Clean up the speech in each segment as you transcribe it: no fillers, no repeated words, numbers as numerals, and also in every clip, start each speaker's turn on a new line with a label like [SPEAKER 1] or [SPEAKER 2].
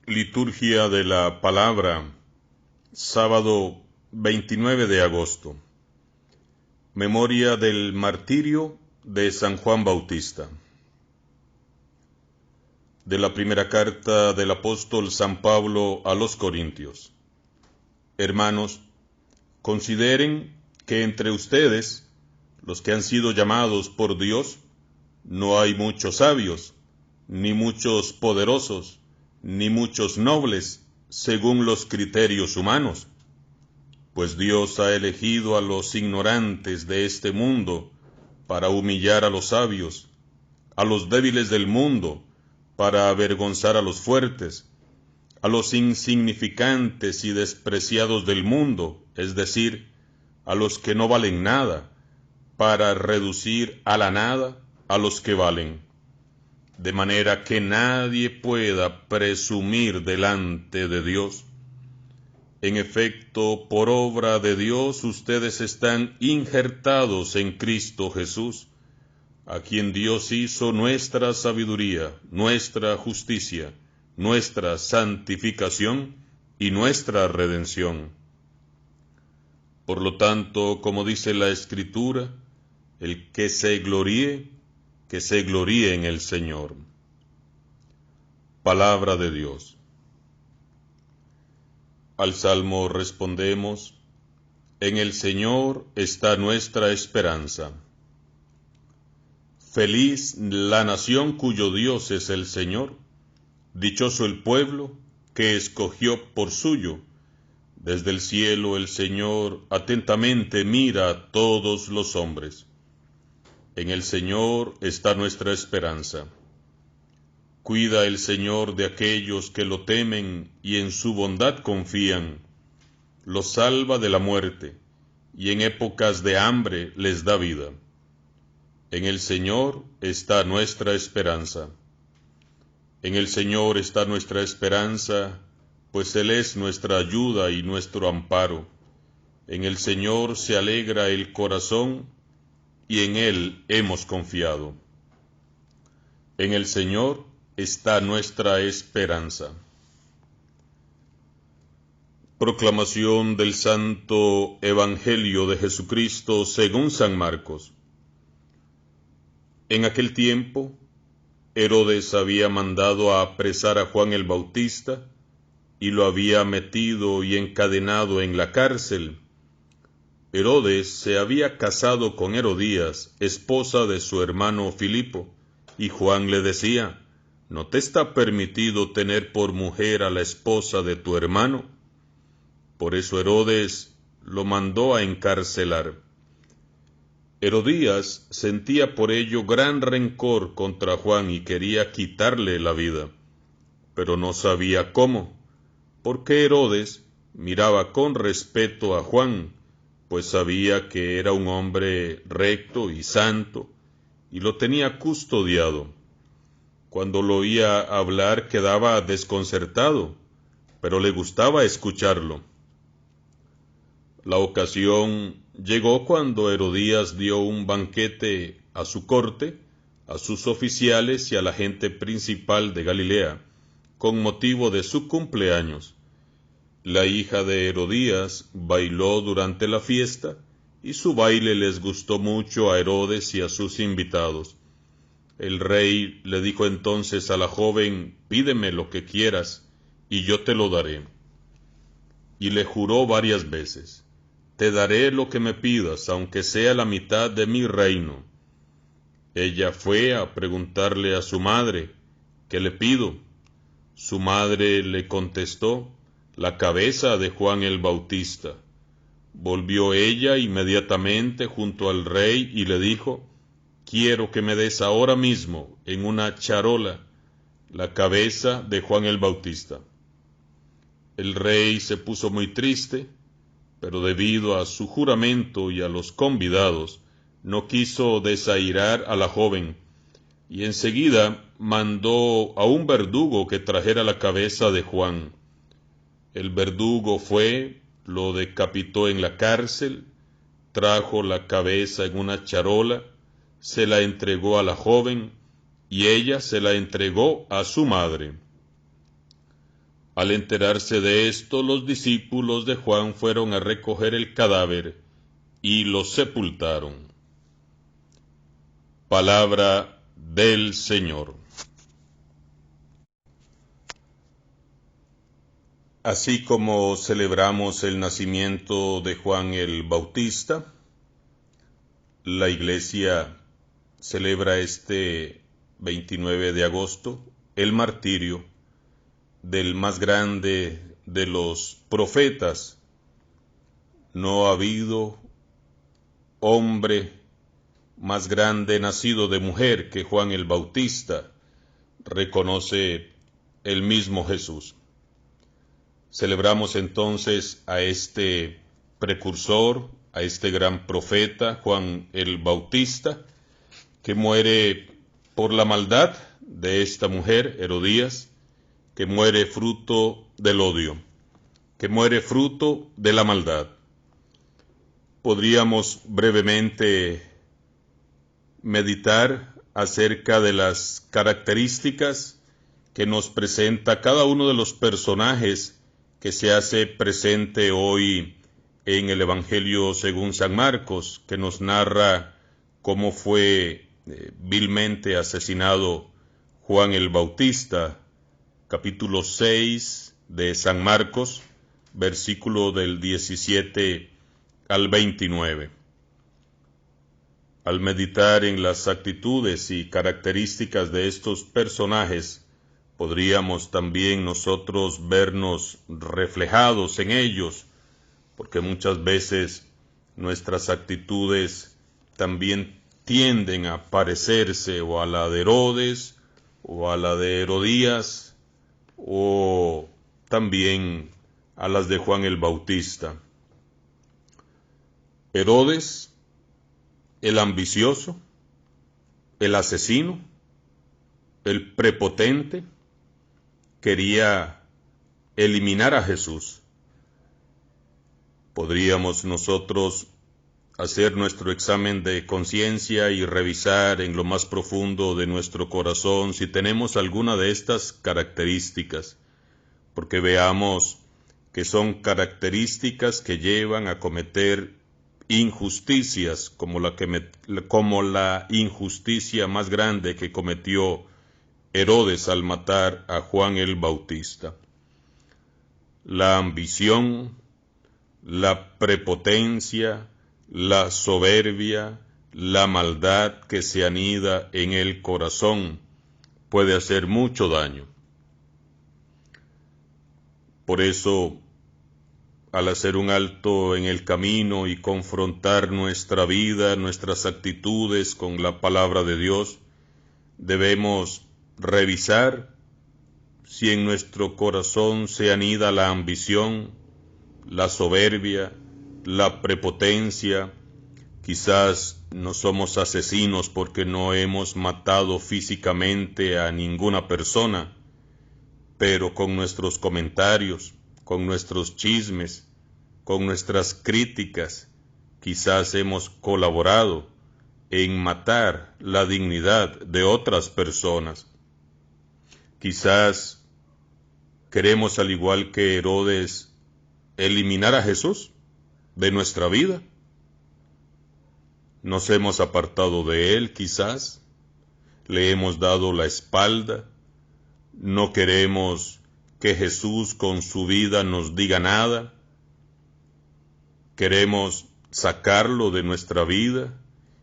[SPEAKER 1] Liturgia de la Palabra, sábado 29 de agosto. Memoria del martirio de San Juan Bautista. De la primera carta del apóstol San Pablo a los Corintios. Hermanos, consideren que entre ustedes, los que han sido llamados por Dios, no hay muchos sabios, ni muchos poderosos, ni muchos nobles, según los criterios humanos. Pues Dios ha elegido a los ignorantes de este mundo para humillar a los sabios, a los débiles del mundo para avergonzar a los fuertes, a los insignificantes y despreciados del mundo, es decir, a los que no valen nada, para reducir a la nada a los que valen, de manera que nadie pueda presumir delante de Dios. En efecto, por obra de Dios ustedes están injertados en Cristo Jesús, a quien Dios hizo nuestra sabiduría, nuestra justicia, nuestra santificación y nuestra redención. Por lo tanto, como dice la Escritura, el que se gloríe en el Señor. Palabra de Dios. Al Salmo respondemos: en el Señor está nuestra esperanza. Feliz la nación cuyo Dios es el Señor, dichoso el pueblo que escogió por suyo. Desde el cielo el Señor atentamente mira a todos los hombres. En el Señor está nuestra esperanza. Cuida el Señor de aquellos que lo temen y en su bondad confían. Los salva de la muerte, y en épocas de hambre les da vida. En el Señor está nuestra esperanza. En el Señor está nuestra esperanza, pues Él es nuestra ayuda y nuestro amparo. En el Señor se alegra el corazón, y en Él hemos confiado. En el Señor está nuestra esperanza. Proclamación del Santo Evangelio de Jesucristo según San Marcos. En aquel tiempo, Herodes había mandado a apresar a Juan el Bautista y lo había metido y encadenado en la cárcel. Herodes se había casado con Herodías, esposa de su hermano Filipo, y Juan le decía: ¿no te está permitido tener por mujer a la esposa de tu hermano? Por eso Herodes lo mandó a encarcelar. Herodías sentía por ello gran rencor contra Juan y quería quitarle la vida, pero no sabía cómo, porque Herodes miraba con respeto a Juan, pues sabía que era un hombre recto y santo, y lo tenía custodiado. Cuando lo oía hablar quedaba desconcertado, pero le gustaba escucharlo. La ocasión llegó cuando Herodías dio un banquete a su corte, a sus oficiales y a la gente principal de Galilea, con motivo de su cumpleaños. La hija de Herodías bailó durante la fiesta, y su baile les gustó mucho a Herodes y a sus invitados. El rey le dijo entonces a la joven: pídeme lo que quieras, y yo te lo daré. Y le juró varias veces: te daré lo que me pidas, aunque sea la mitad de mi reino. Ella fue a preguntarle a su madre: ¿qué le pido? Su madre le contestó: la cabeza de Juan el Bautista. Volvió ella inmediatamente junto al rey y le dijo: quiero que me des ahora mismo, en una charola, la cabeza de Juan el Bautista. El rey se puso muy triste, pero debido a su juramento y a los convidados, no quiso desairar a la joven, y enseguida mandó a un verdugo que trajera la cabeza de Juan. El verdugo fue, lo decapitó en la cárcel, trajo la cabeza en una charola, se la entregó a la joven, y ella se la entregó a su madre. Al enterarse de esto, los discípulos de Juan fueron a recoger el cadáver y lo sepultaron. Palabra del Señor. Así como celebramos el nacimiento de Juan el Bautista, la Iglesia celebra este 29 de agosto el martirio del más grande de los profetas. No ha habido hombre más grande nacido de mujer que Juan el Bautista, reconoce el mismo Jesús. Celebramos entonces a este precursor, a este gran profeta, Juan el Bautista, que muere por la maldad de esta mujer, Herodías, que muere fruto del odio, que muere fruto de la maldad. Podríamos brevemente meditar acerca de las características que nos presenta cada uno de los personajes que se hace presente hoy en el Evangelio según San Marcos, que nos narra cómo fue vilmente asesinado Juan el Bautista, capítulo 6 de San Marcos, versículo del 17 al 29. Al meditar en las actitudes y características de estos personajes, podríamos también nosotros vernos reflejados en ellos, porque muchas veces nuestras actitudes también tienden a parecerse o a la de Herodes, o a la de Herodías, o también a las de Juan el Bautista. Herodes, el ambicioso, el asesino, el prepotente, quería eliminar a Jesús. Podríamos nosotros hacer nuestro examen de conciencia y revisar en lo más profundo de nuestro corazón si tenemos alguna de estas características, porque veamos que son características que llevan a cometer injusticias como la injusticia más grande que cometió Herodes al matar a Juan el Bautista. La ambición, la prepotencia, la soberbia, la maldad que se anida en el corazón puede hacer mucho daño. Por eso, al hacer un alto en el camino y confrontar nuestra vida, nuestras actitudes con la palabra de Dios, debemos revisar si en nuestro corazón se anida la ambición, la soberbia, la prepotencia. Quizás no somos asesinos porque no hemos matado físicamente a ninguna persona, pero con nuestros comentarios, con nuestros chismes, con nuestras críticas, quizás hemos colaborado en matar la dignidad de otras personas. Quizás queremos, al igual que Herodes, eliminar a Jesús de nuestra vida. Nos hemos apartado de Él, quizás, le hemos dado la espalda, no queremos que Jesús con su vida nos diga nada, queremos sacarlo de nuestra vida,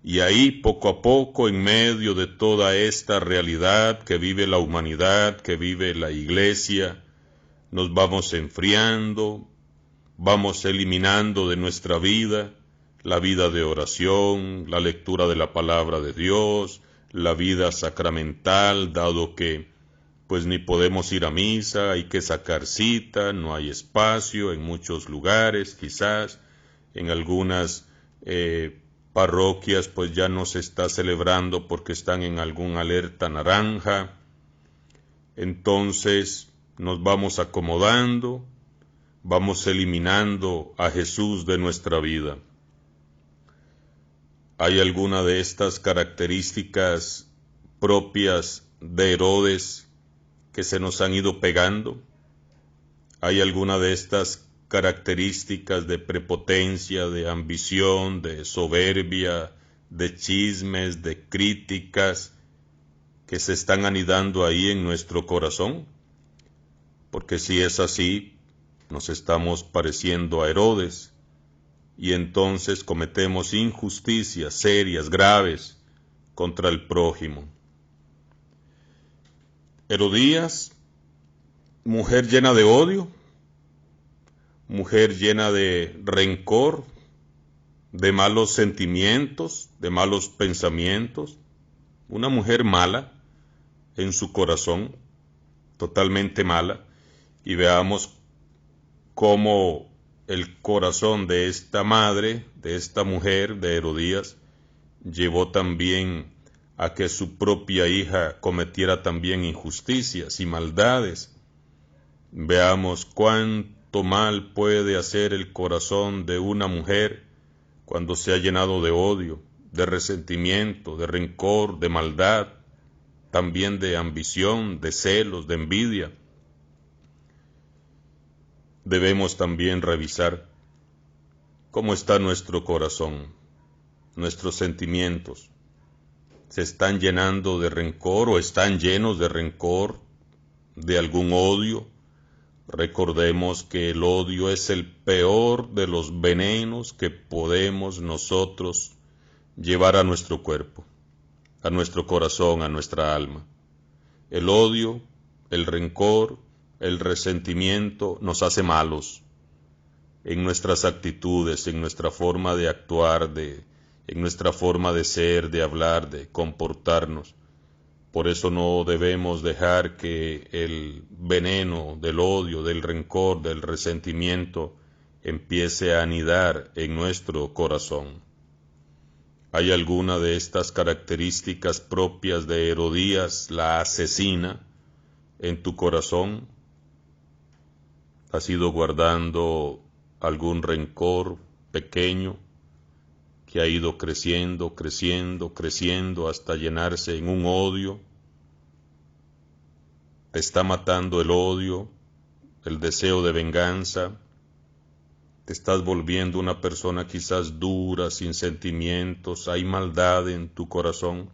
[SPEAKER 1] y ahí poco a poco, en medio de toda esta realidad que vive la humanidad, que vive la Iglesia, nos vamos enfriando, vamos eliminando de nuestra vida la vida de oración, la lectura de la palabra de Dios, la vida sacramental, dado que pues ni podemos ir a misa, hay que sacar cita, no hay espacio en muchos lugares, quizás en algunas parroquias pues ya no se está celebrando porque están en algún alerta naranja. Entonces nos vamos acomodando, vamos eliminando a Jesús de nuestra vida. ¿Hay alguna de estas características propias de Herodes que se nos han ido pegando? ¿Hay alguna de estas características de prepotencia, de ambición, de soberbia, de chismes, de críticas que se están anidando ahí en nuestro corazón? Porque si es así, nos estamos pareciendo a Herodes y entonces cometemos injusticias serias, graves, contra el prójimo. Herodías, mujer llena de odio, mujer llena de rencor, de malos sentimientos, de malos pensamientos, una mujer mala en su corazón, totalmente mala, y veamos cómo el corazón de esta madre, de esta mujer, de Herodías, llevó también a que su propia hija cometiera también injusticias y maldades. Veamos cuánto mal puede hacer el corazón de una mujer cuando se ha llenado de odio, de resentimiento, de rencor, de maldad, también de ambición, de celos, de envidia. Debemos también revisar cómo está nuestro corazón, nuestros sentimientos. ¿Se están llenando de rencor o están llenos de rencor, de algún odio? Recordemos que el odio es el peor de los venenos que podemos nosotros llevar a nuestro cuerpo, a nuestro corazón, a nuestra alma. El odio, el rencor, el resentimiento nos hace malos en nuestras actitudes, en nuestra forma de actuar, en nuestra forma de ser, de hablar, de comportarnos. Por eso no debemos dejar que el veneno del odio, del rencor, del resentimiento empiece a anidar en nuestro corazón. ¿Hay alguna de estas características propias de Herodías, la asesina, en tu corazón? ¿Has ido guardando algún rencor pequeño que ha ido creciendo, creciendo, creciendo hasta llenarse en un odio? Te está matando el odio, el deseo de venganza. Te estás volviendo una persona quizás dura, sin sentimientos. Hay maldad en tu corazón.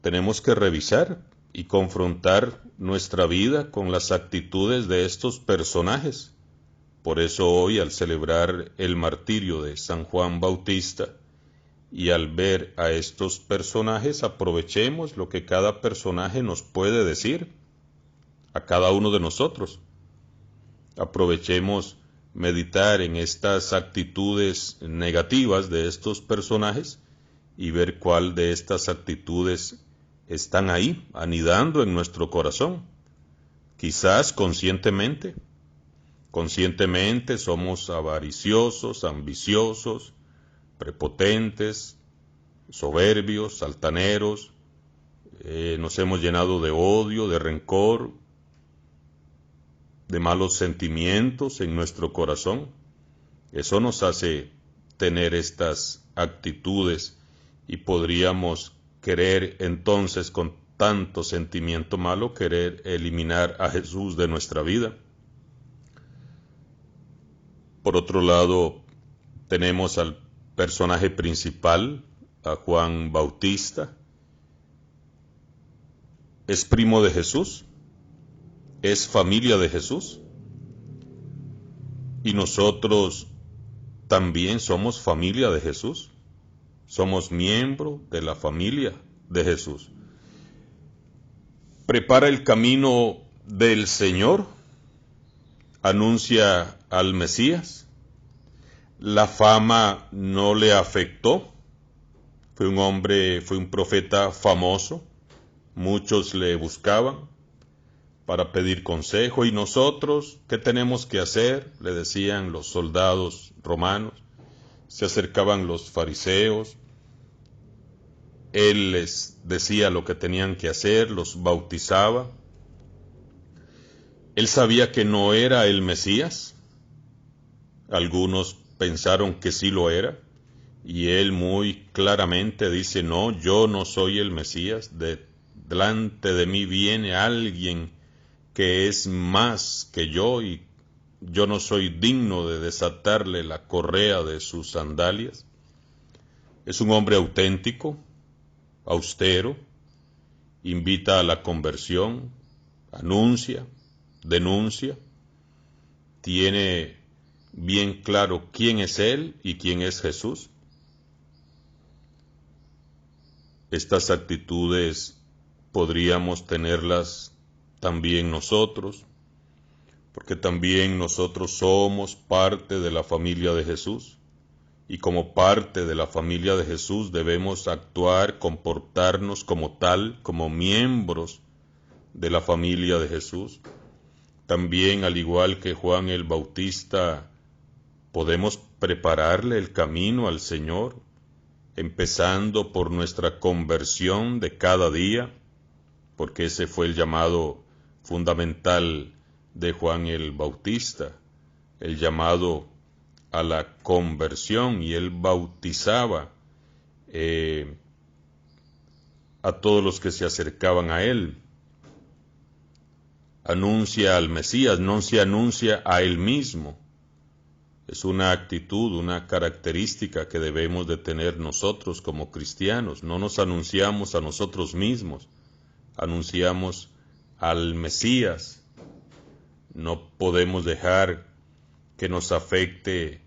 [SPEAKER 1] Tenemos que revisar y confrontar nuestra vida con las actitudes de estos personajes. Por eso hoy, al celebrar el martirio de San Juan Bautista y al ver a estos personajes, aprovechemos lo que cada personaje nos puede decir a cada uno de nosotros. Aprovechemos meditar en estas actitudes negativas de estos personajes y ver cuál de estas actitudes están ahí, anidando en nuestro corazón. Quizás conscientemente somos avariciosos, ambiciosos, prepotentes, soberbios, altaneros, nos hemos llenado de odio, de rencor, de malos sentimientos en nuestro corazón. Eso nos hace tener estas actitudes y podríamos querer entonces, con tanto sentimiento malo, querer eliminar a Jesús de nuestra vida. Por otro lado, tenemos al personaje principal, a Juan Bautista. Es primo de Jesús, es familia de Jesús, y nosotros también somos familia de Jesús, somos miembro de la familia de Jesús. Prepara el camino del Señor, anuncia al Mesías. La fama no le afectó, fue un profeta famoso, muchos le buscaban para pedir consejo. ¿Y nosotros qué tenemos que hacer?, le decían los soldados romanos. Se acercaban los fariseos, él les decía lo que tenían que hacer, los bautizaba. Él sabía que no era el Mesías, algunos pensaron que sí lo era, y él muy claramente dice: no, yo no soy el Mesías, delante de mí viene alguien que es más que yo y yo no soy digno de desatarle la correa de sus sandalias. Es un hombre auténtico, austero, invita a la conversión, anuncia, denuncia, tiene bien claro quién es él y quién es Jesús. Estas actitudes podríamos tenerlas también nosotros, porque también nosotros somos parte de la familia de Jesús, y como parte de la familia de Jesús debemos actuar, comportarnos como tal, como miembros de la familia de Jesús. También, al igual que Juan el Bautista, podemos prepararle el camino al Señor, empezando por nuestra conversión de cada día, porque ese fue el llamado fundamental de Juan el Bautista, el llamado a la conversión, y él bautizaba a todos los que se acercaban a él. Anuncia al Mesías, no se anuncia a él mismo. Es una actitud, una característica que debemos de tener nosotros como cristianos. No nos anunciamos a nosotros mismos, anunciamos al Mesías. No podemos dejar que nos afecte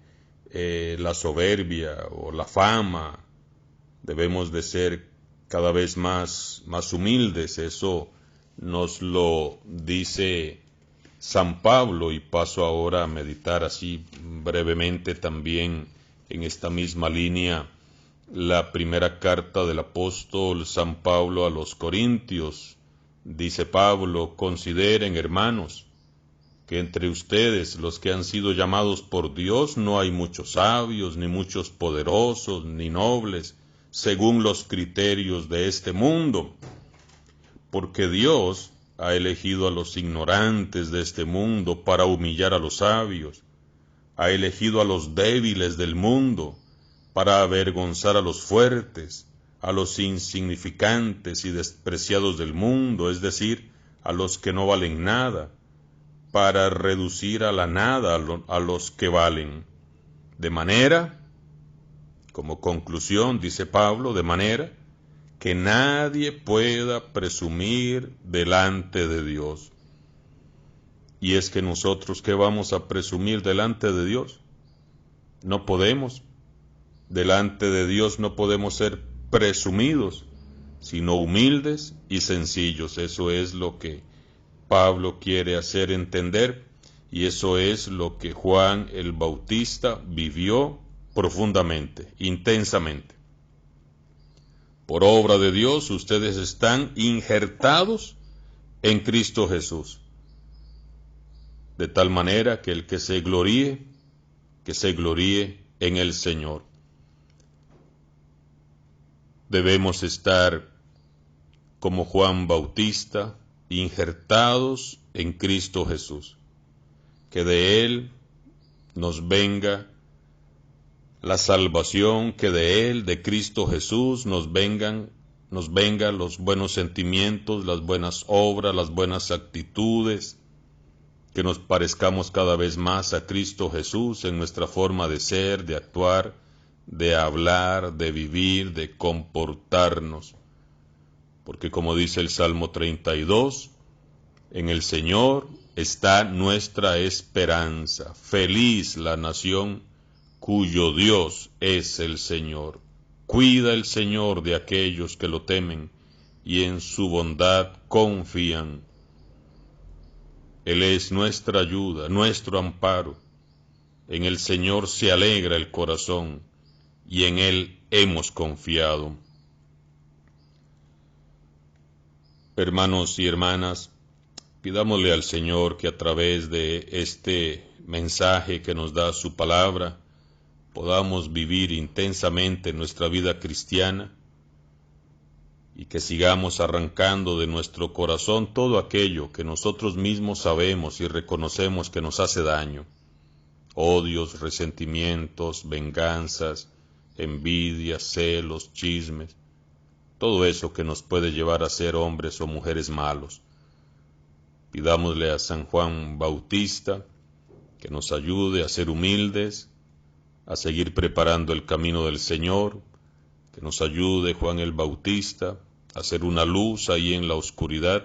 [SPEAKER 1] la soberbia o la fama. Debemos de ser cada vez más humildes. Eso nos lo dice San Pablo, y paso ahora a meditar así brevemente también en esta misma línea la primera carta del apóstol San Pablo a los Corintios. Dice Pablo: consideren, hermanos, que entre ustedes, los que han sido llamados por Dios, no hay muchos sabios, ni muchos poderosos, ni nobles, según los criterios de este mundo, porque Dios ha elegido a los ignorantes de este mundo para humillar a los sabios, ha elegido a los débiles del mundo para avergonzar a los fuertes, a los insignificantes y despreciados del mundo, es decir, a los que no valen nada, para reducir a la nada a los que valen. De manera, como conclusión, dice Pablo, de manera que nadie pueda presumir delante de Dios. Y es que nosotros, ¿qué vamos a presumir delante de Dios? No podemos. Delante de Dios no podemos ser presumidos, sino humildes y sencillos. Eso es lo que Pablo quiere hacer entender, y eso es lo que Juan el Bautista vivió profundamente, intensamente. Por obra de Dios, ustedes están injertados en Cristo Jesús, de tal manera que el que se gloríe en el Señor. Debemos estar como Juan Bautista, injertados en Cristo Jesús, que de Él nos venga la salvación, que de Él, de Cristo Jesús, nos vengan los buenos sentimientos, las buenas obras, las buenas actitudes, que nos parezcamos cada vez más a Cristo Jesús en nuestra forma de ser, de actuar, de hablar, de vivir, de comportarnos. Porque como dice el Salmo 32, en el Señor está nuestra esperanza. Feliz la nación cuyo Dios es el Señor. Cuida el Señor de aquellos que lo temen y en su bondad confían. Él es nuestra ayuda, nuestro amparo. En el Señor se alegra el corazón y en Él hemos confiado. Hermanos y hermanas, pidámosle al Señor que a través de este mensaje que nos da su palabra, podamos vivir intensamente nuestra vida cristiana y que sigamos arrancando de nuestro corazón todo aquello que nosotros mismos sabemos y reconocemos que nos hace daño: odios, resentimientos, venganzas, envidias, celos, chismes, todo eso que nos puede llevar a ser hombres o mujeres malos. Pidámosle a San Juan Bautista que nos ayude a ser humildes, a seguir preparando el camino del Señor, que nos ayude Juan el Bautista a ser una luz ahí en la oscuridad,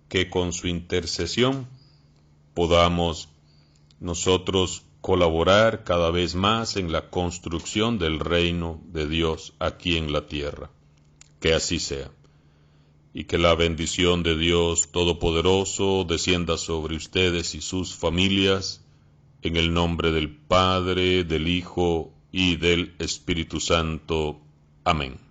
[SPEAKER 1] que con su intercesión podamos nosotros colaborar cada vez más en la construcción del reino de Dios aquí en la tierra. Que así sea. Y que la bendición de Dios Todopoderoso descienda sobre ustedes y sus familias, en el nombre del Padre, del Hijo y del Espíritu Santo. Amén.